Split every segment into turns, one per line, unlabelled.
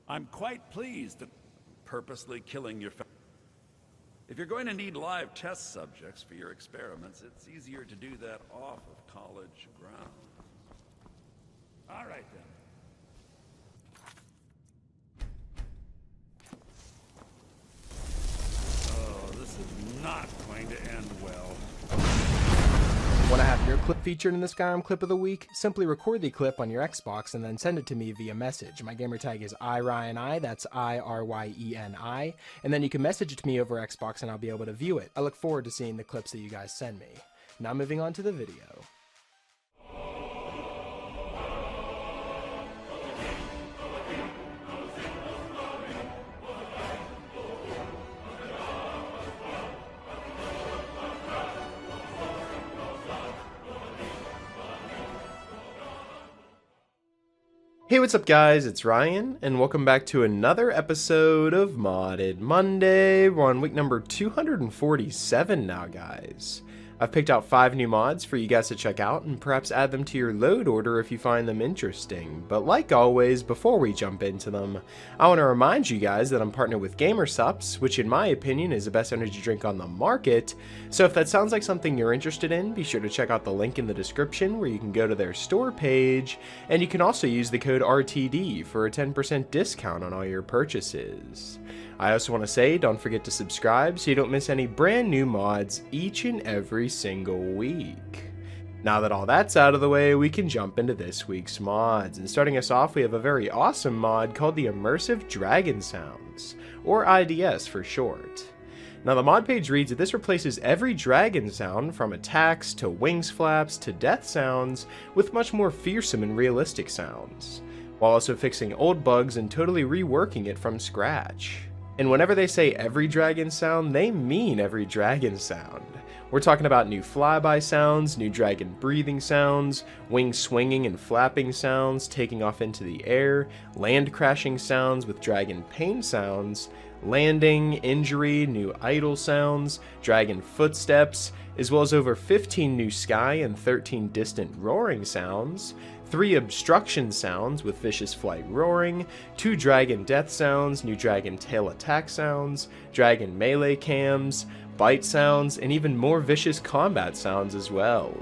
I'm quite pleased at purposely killing your family. If you're going to need live test subjects for your experiments, it's easier to do that off of college grounds. All right, then. Oh, this is not going to end well.
Want to have your clip featured in the Skyrim Clip of the Week? Simply record the clip on your Xbox and then send it to me via message. My gamertag is iRyeni, that's IRYENI, and then you can message it to me over Xbox and I'll be able to view it. I look forward to seeing the clips that you guys send me. Now moving on to the video. Hey, what's up guys, it's Ryan, and welcome back to another episode of Modded Monday. We're on week number 247 now, guys. I've picked out 5 new mods for you guys to check out, and perhaps add them to your load order if you find them interesting. But like always, before we jump into them, I want to remind you guys that I'm partnered with Gamersups, which in my opinion is the best energy drink on the market. So if that sounds like something you're interested in, be sure to check out the link in the description where you can go to their store page, and you can also use the code RTD for a 10% discount on all your purchases. I also want to say, don't forget to subscribe so you don't miss any brand new mods each and every single week. Now that all that's out of the way, we can jump into this week's mods. And starting us off, we have a very awesome mod called the Immersive Dragon Sounds, or IDS for short. Now the mod page reads that this replaces every dragon sound from attacks to wings flaps to death sounds with much more fearsome and realistic sounds, while also fixing old bugs and totally reworking it from scratch. And whenever they say every dragon sound, they mean every dragon sound. We're talking about new flyby sounds, new dragon breathing sounds, wing swinging and flapping sounds, taking off into the air, land crashing sounds with dragon pain sounds, landing, injury, new idle sounds, dragon footsteps, as well as over 15 new sky and 13 distant roaring sounds, 3 obstruction sounds with vicious flight roaring, 2 dragon death sounds, new dragon tail attack sounds, dragon melee cams, bite sounds, and even more vicious combat sounds as well.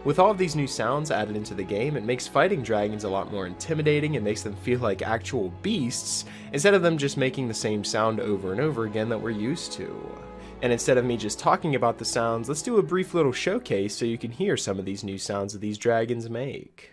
With all of these new sounds added into the game, it makes fighting dragons a lot more intimidating and makes them feel like actual beasts, instead of them just making the same sound over and over again that we're used to. And instead of me just talking about the sounds, let's do a brief little showcase so you can hear some of these new sounds that these dragons make.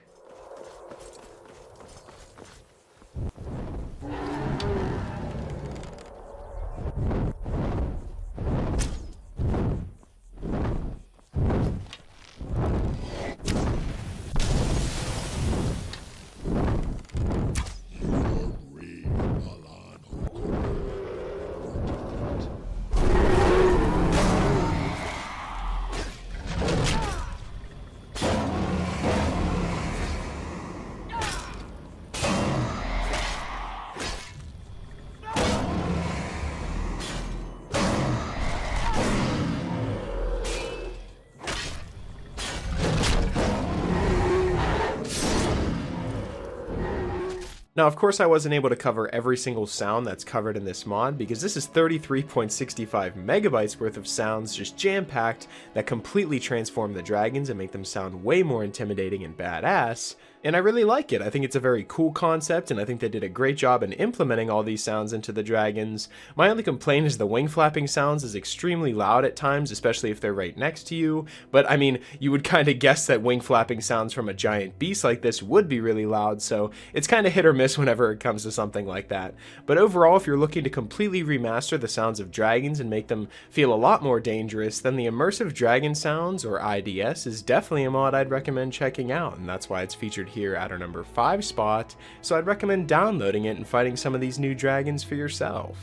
Now, of course, I wasn't able to cover every single sound that's covered in this mod, because this is 33.65 megabytes worth of sounds just jam-packed that completely transform the dragons and make them sound way more intimidating and badass. And I really like it. I think it's a very cool concept, and I think they did a great job in implementing all these sounds into the dragons. My only complaint is the wing flapping sounds is extremely loud at times, especially if they're right next to you. But I mean, you would kind of guess that wing flapping sounds from a giant beast like this would be really loud, so it's kind of hit or miss whenever it comes to something like that. But overall, if you're looking to completely remaster the sounds of dragons and make them feel a lot more dangerous, then the Immersive Dragon Sounds, or IDS, is definitely a mod I'd recommend checking out, and that's why it's featured here at our number 5 spot, so I'd recommend downloading it and fighting some of these new dragons for yourself.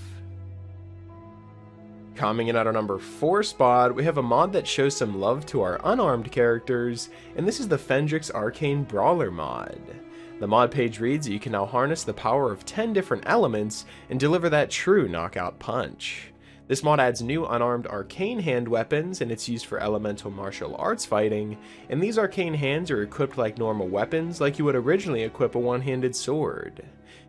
Coming in at our number 4 spot, we have a mod that shows some love to our unarmed characters, and this is the Phenderix Arcane Brawler mod. The mod page reads that you can now harness the power of 10 different elements and deliver that true knockout punch. This mod adds new unarmed arcane hand weapons, and it's used for elemental martial arts fighting, and these arcane hands are equipped like normal weapons, like you would originally equip a one-handed sword.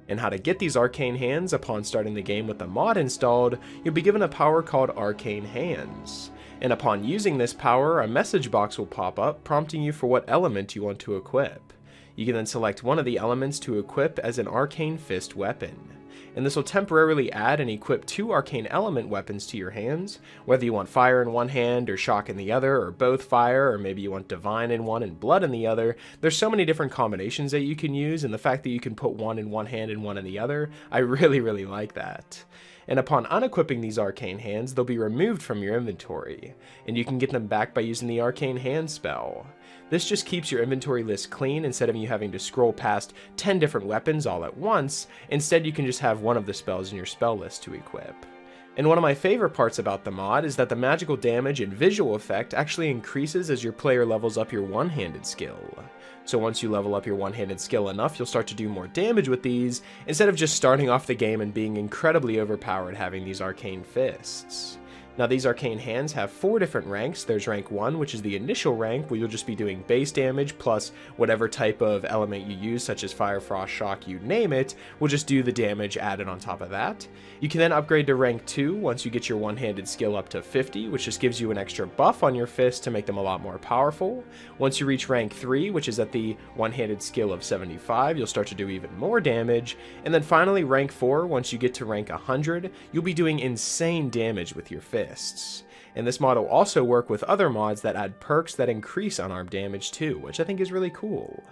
And how to get these arcane hands: upon starting the game with the mod installed, you'll be given a power called Arcane Hands. And upon using this power, a message box will pop up prompting you for what element you want to equip. You can then select one of the elements to equip as an Arcane Fist weapon. And this will temporarily add and equip 2 arcane element weapons to your hands, whether you want fire in one hand or shock in the other, or both fire, or maybe you want divine in one and blood in the other. There's so many different combinations that you can use, and the fact that you can put one in one hand and one in the other, I really like that. And upon unequipping these arcane hands, they'll be removed from your inventory, and you can get them back by using the Arcane Hand spell. This just keeps your inventory list clean instead of you having to scroll past 10 different weapons all at once. Instead, you can just have one of the spells in your spell list to equip. And one of my favorite parts about the mod is that the magical damage and visual effect actually increases as your player levels up your one-handed skill. So once you level up your one-handed skill enough, you'll start to do more damage with these, instead of just starting off the game and being incredibly overpowered having these arcane fists. Now these arcane hands have 4 different ranks. There's rank 1, which is the initial rank, where you'll just be doing base damage plus whatever type of element you use, such as fire, frost, shock, you name it, will just do the damage added on top of that. You can then upgrade to rank 2 once you get your one-handed skill up to 50, which just gives you an extra buff on your fists to make them a lot more powerful. Once you reach rank 3, which is at the one-handed skill of 75, you'll start to do even more damage. And then finally rank 4, once you get to rank 100, you'll be doing insane damage with your fists. And this mod will also work with other mods that add perks that increase unarmed damage too, which I think is really cool.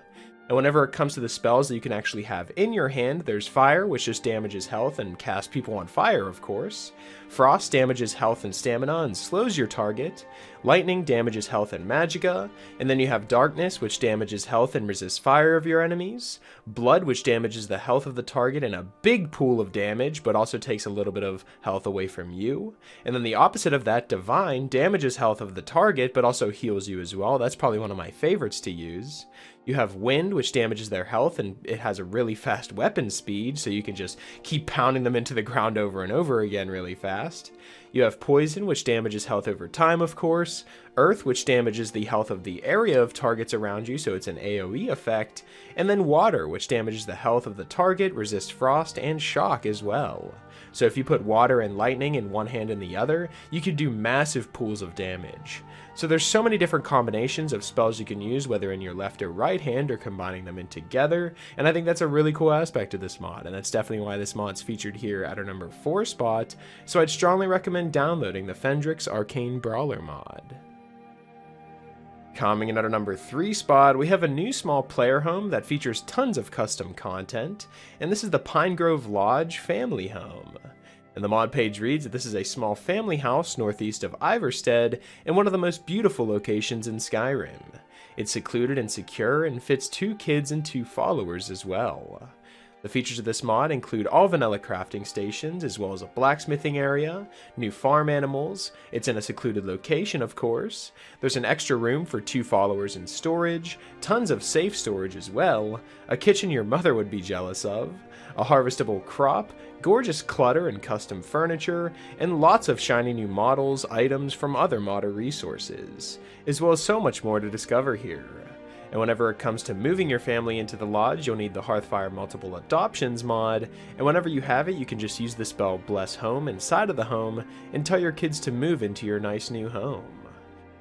And whenever it comes to the spells that you can actually have in your hand, there's Fire, which just damages health and casts people on fire, of course. Frost damages health and stamina and slows your target. Lightning damages health and magicka. And then you have Darkness, which damages health and resists fire of your enemies. Blood, which damages the health of the target in a big pool of damage, but also takes a little bit of health away from you. And then the opposite of that, Divine, damages health of the target, but also heals you as well. That's probably one of my favorites to use. You have Wind, which damages their health, and it has a really fast weapon speed, so you can just keep pounding them into the ground over and over again really fast. You have Poison, which damages health over time, of course. Earth, which damages the health of the area of targets around you, so it's an AoE effect. And then Water, which damages the health of the target, resists frost, and shock as well. So if you put Water and Lightning in one hand and the other, you could do massive pools of damage. So there's so many different combinations of spells you can use, whether in your left or right hand or combining them in together, and I think that's a really cool aspect of this mod, and that's definitely why this mod's featured here at our number 4 spot, so I'd strongly recommend downloading the Phenderix Arcane Brawler mod. Coming in at our number 3 spot, we have a new small player home that features tons of custom content, and this is the Pinegrove Lodge Family Home. And the mod page reads that this is a small family house northeast of Iverstead and one of the most beautiful locations in Skyrim. It's secluded and secure and fits 2 kids and 2 followers as well. The features of this mod include all vanilla crafting stations, as well as a blacksmithing area, new farm animals, it's in a secluded location of course, there's an extra room for 2 followers in storage, tons of safe storage as well, a kitchen your mother would be jealous of, a harvestable crop, gorgeous clutter and custom furniture, and lots of shiny new models, items from other modder resources, as well as so much more to discover here. And whenever it comes to moving your family into the lodge, you'll need the Hearthfire Multiple Adoptions mod, and whenever you have it, you can just use the spell Bless Home inside of the home and tell your kids to move into your nice new home.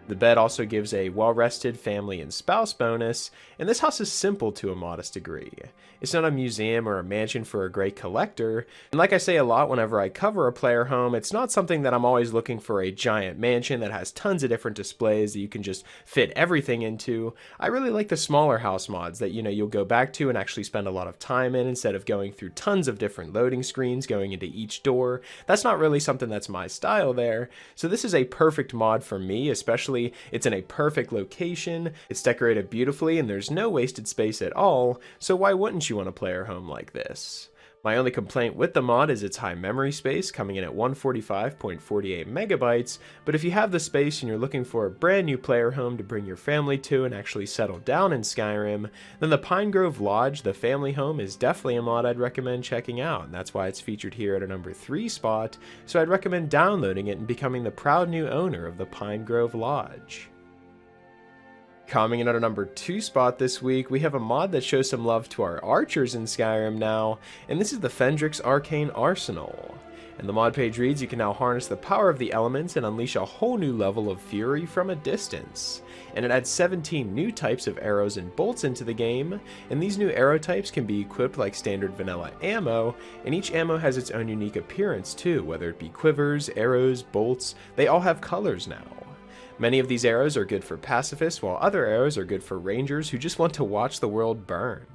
The bed also gives a well-rested family and spouse bonus, and this house is simple to a modest degree. It's not a museum or a mansion for a great collector, and like I say a lot whenever I cover a player home, it's not something that I'm always looking for a giant mansion that has tons of different displays that you can just fit everything into. I really like the smaller house mods that, you'll go back to and actually spend a lot of time in instead of going through tons of different loading screens going into each door. That's not really something that's my style there, so this is a perfect mod for me, especially it's in a perfect location, it's decorated beautifully, and there's no wasted space at all, so why wouldn't you want a player home like this? My only complaint with the mod is its high memory space, coming in at 145.48 megabytes, but if you have the space and you're looking for a brand new player home to bring your family to and actually settle down in Skyrim, then the Pinegrove Lodge, the family home, is definitely a mod I'd recommend checking out, and that's why it's featured here at a number 3 spot, so I'd recommend downloading it and becoming the proud new owner of the Pinegrove Lodge. Coming in at a number 2 spot this week, we have a mod that shows some love to our archers in Skyrim now, and this is the Phenderix Arcane Arsenal. And the mod page reads, you can now harness the power of the elements and unleash a whole new level of fury from a distance. And it adds 17 new types of arrows and bolts into the game, and these new arrow types can be equipped like standard vanilla ammo, and each ammo has its own unique appearance too, whether it be quivers, arrows, bolts, they all have colors now. Many of these arrows are good for pacifists, while other arrows are good for rangers who just want to watch the world burn.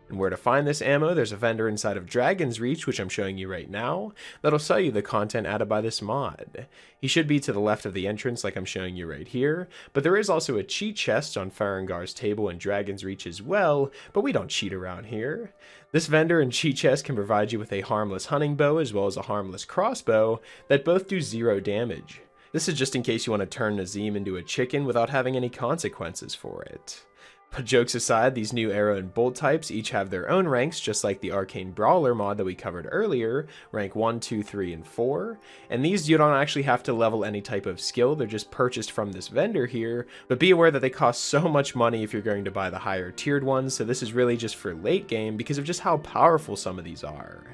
And where to find this ammo, there's a vendor inside of Dragon's Reach, which I'm showing you right now, that'll sell you the content added by this mod. He should be to the left of the entrance like I'm showing you right here, but there is also a cheat chest on Farengar's table in Dragon's Reach as well, but we don't cheat around here. This vendor and cheat chest can provide you with a harmless hunting bow as well as a harmless crossbow that both do 0 damage. This is just in case you want to turn Nazim into a chicken without having any consequences for it. But jokes aside, these new arrow and bolt types each have their own ranks, just like the Arcane Brawler mod that we covered earlier, rank 1, 2, 3, and 4. And these you don't actually have to level any type of skill, they're just purchased from this vendor here, but be aware that they cost so much money if you're going to buy the higher tiered ones, so this is really just for late game because of just how powerful some of these are.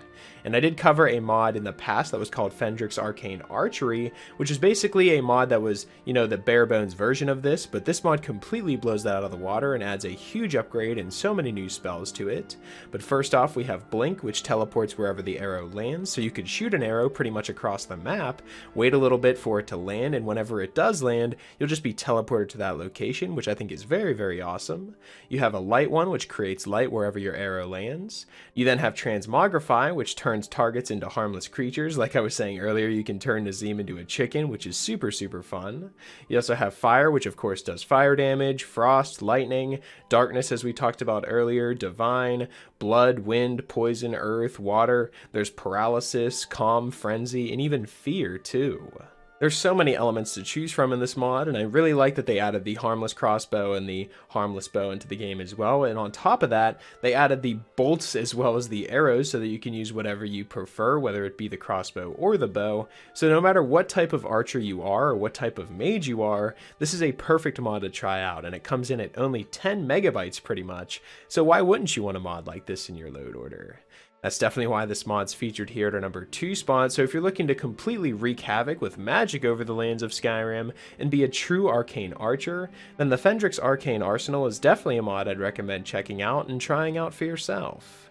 And I did cover a mod in the past that was called Phenderix Arcane Archery, which is basically a mod that was, the bare bones version of this, but this mod completely blows that out of the water and adds a huge upgrade and so many new spells to it. But first off, we have Blink, which teleports wherever the arrow lands, so you could shoot an arrow pretty much across the map, wait a little bit for it to land, and whenever it does land, you'll just be teleported to that location, which I think is very, very awesome. You have a Light one, which creates light wherever your arrow lands. You then have Transmogrify, which turns targets into harmless creatures. Like I was saying earlier, you can turn Nazim into a chicken, which is super, super fun. You also have Fire, which of course does fire damage, Frost, Lightning, Darkness, as we talked about earlier, Divine, Blood, Wind, Poison, Earth, Water. There's Paralysis, Calm, Frenzy, and even Fear too. There's so many elements to choose from in this mod, and I really like that they added the harmless crossbow and the harmless bow into the game as well, and on top of that, they added the bolts as well as the arrows so that you can use whatever you prefer, whether it be the crossbow or the bow. So no matter what type of archer you are or what type of mage you are, this is a perfect mod to try out, and it comes in at only 10 megabytes pretty much, so why wouldn't you want a mod like this in your load order? That's definitely why this mod's featured here at our number 2 spot, so if you're looking to completely wreak havoc with magic over the lands of Skyrim and be a true arcane archer, then the Phenderix Arcane Arsenal is definitely a mod I'd recommend checking out and trying out for yourself.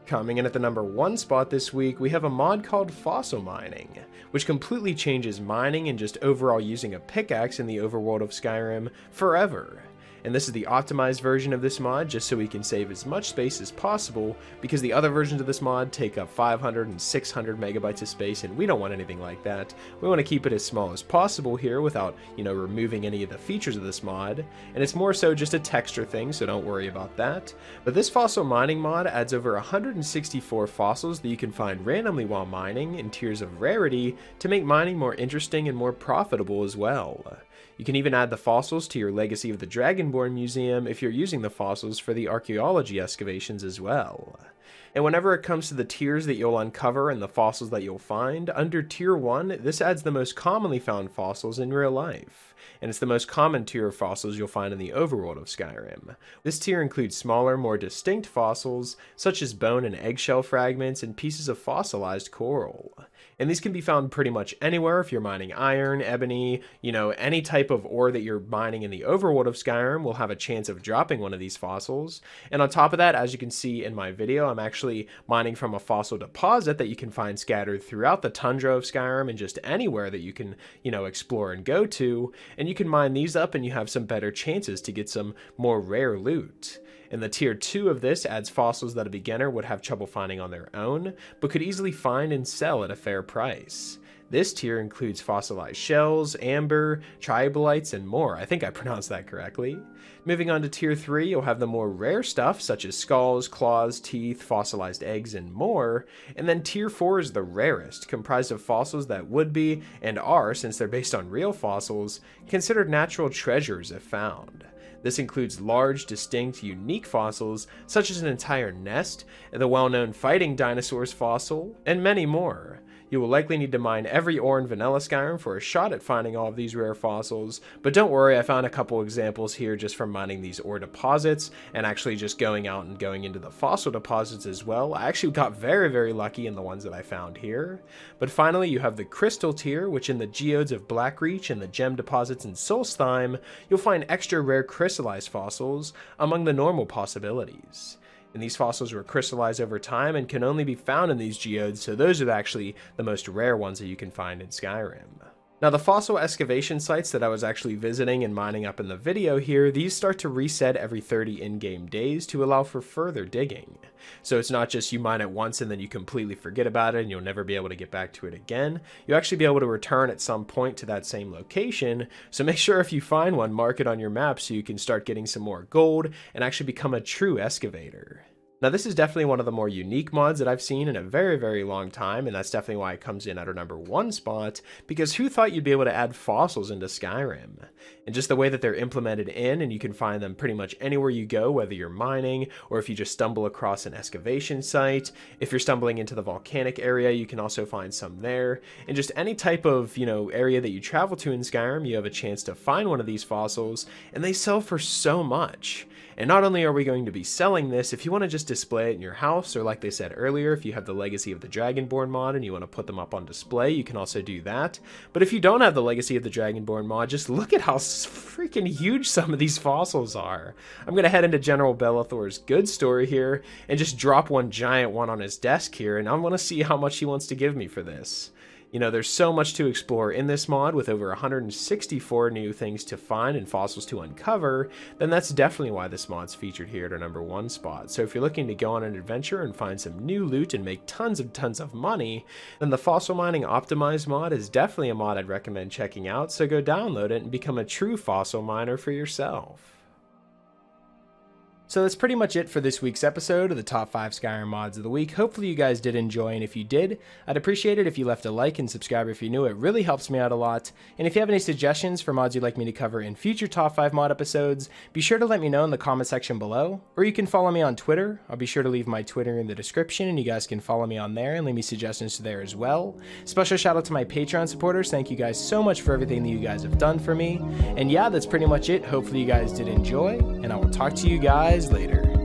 Coming in at the number 1 spot this week, we have a mod called Fossil Mining, which completely changes mining and just overall using a pickaxe in the overworld of Skyrim forever. And this is the optimized version of this mod, just so we can save as much space as possible, because the other versions of this mod take up 500 and 600 megabytes of space, and we don't want anything like that. We want to keep it as small as possible here without, removing any of the features of this mod, and it's more so just a texture thing, so don't worry about that. But this fossil mining mod adds over 164 fossils that you can find randomly while mining in tiers of rarity to make mining more interesting and more profitable as well. You can even add the fossils to your Legacy of the Dragonborn museum if you're using the fossils for the archaeology excavations as well. And whenever it comes to the tiers that you'll uncover and the fossils that you'll find, under tier 1, this adds the most commonly found fossils in real life. And it's the most common tier of fossils you'll find in the overworld of Skyrim. This tier includes smaller, more distinct fossils, such as bone and eggshell fragments and pieces of fossilized coral. And these can be found pretty much anywhere if you're mining iron, ebony, any type of ore that you're mining in the overworld of Skyrim will have a chance of dropping one of these fossils. And on top of that, as you can see in my video, I'm actually mining from a fossil deposit that you can find scattered throughout the tundra of Skyrim and just anywhere that you can, explore and go to. And you can mine these up and you have some better chances to get some more rare loot. And the tier 2 of this adds fossils that a beginner would have trouble finding on their own, but could easily find and sell at a fair price. This tier includes fossilized shells, amber, triabolites, and more. I think I pronounced that correctly. Moving on to tier 3, you'll have the more rare stuff such as skulls, claws, teeth, fossilized eggs, and more. And then tier 4 is the rarest, comprised of fossils that would be, and are, since they're based on real fossils, considered natural treasures if found. This includes large, distinct, unique fossils, such as an entire nest, the well-known fighting dinosaurs fossil, and many more. You will likely need to mine every ore in vanilla Skyrim for a shot at finding all of these rare fossils, but don't worry, I found a couple examples here just from mining these ore deposits, and actually just going out and going into the fossil deposits as well. I actually got very, very lucky in the ones that I found here. But finally, you have the crystal tier, which in the geodes of Blackreach and the gem deposits in Solstheim, you'll find extra rare crystallized fossils among the normal possibilities. And these fossils were crystallized over time and can only be found in these geodes, so those are actually the most rare ones that you can find in Skyrim. Now the fossil excavation sites that I was actually visiting and mining up in the video here, these start to reset every 30 in-game days to allow for further digging. So it's not just you mine it once and then you completely forget about it and you'll never be able to get back to it again. You'll actually be able to return at some point to that same location, so make sure if you find one, mark it on your map so you can start getting some more gold and actually become a true excavator. Now this is definitely one of the more unique mods that I've seen in a very, very long time, and that's definitely why it comes in at our #1 spot, because who thought you'd be able to add fossils into Skyrim? And just the way that they're implemented in, and you can find them pretty much anywhere you go, whether you're mining, or if you just stumble across an excavation site. If you're stumbling into the volcanic area, you can also find some there. And just any type of, area that you travel to in Skyrim, you have a chance to find one of these fossils, and they sell for so much. And not only are we going to be selling this, if you want to just display it in your house, or like they said earlier, if you have the Legacy of the Dragonborn mod and you want to put them up on display, you can also do that. But if you don't have the Legacy of the Dragonborn mod, just look at how freaking huge some of these fossils are. I'm going to head into General Bellathor's goods store here and just drop one giant one on his desk here, and I want to see how much he wants to give me for this. There's so much to explore in this mod with over 164 new things to find and fossils to uncover, then that's definitely why this mod's featured here at our #1 spot. So if you're looking to go on an adventure and find some new loot and make tons of money, then the Fossil Mining Optimized mod is definitely a mod I'd recommend checking out, so go download it and become a true fossil miner for yourself. So that's pretty much it for this week's episode of the top 5 Skyrim mods of the week. Hopefully you guys did enjoy, and if you did, I'd appreciate it if you left a like and subscribe if you're new. It really helps me out a lot. And if you have any suggestions for mods you'd like me to cover in future top 5 mod episodes, be sure to let me know in the comment section below, or you can follow me on Twitter. I'll be sure to leave my Twitter in the description, and you guys can follow me on there and leave me suggestions there as well. Special shout out to my Patreon supporters. Thank you guys so much for everything that you guys have done for me. And yeah, that's pretty much it. Hopefully you guys did enjoy, and I will talk to you guys later.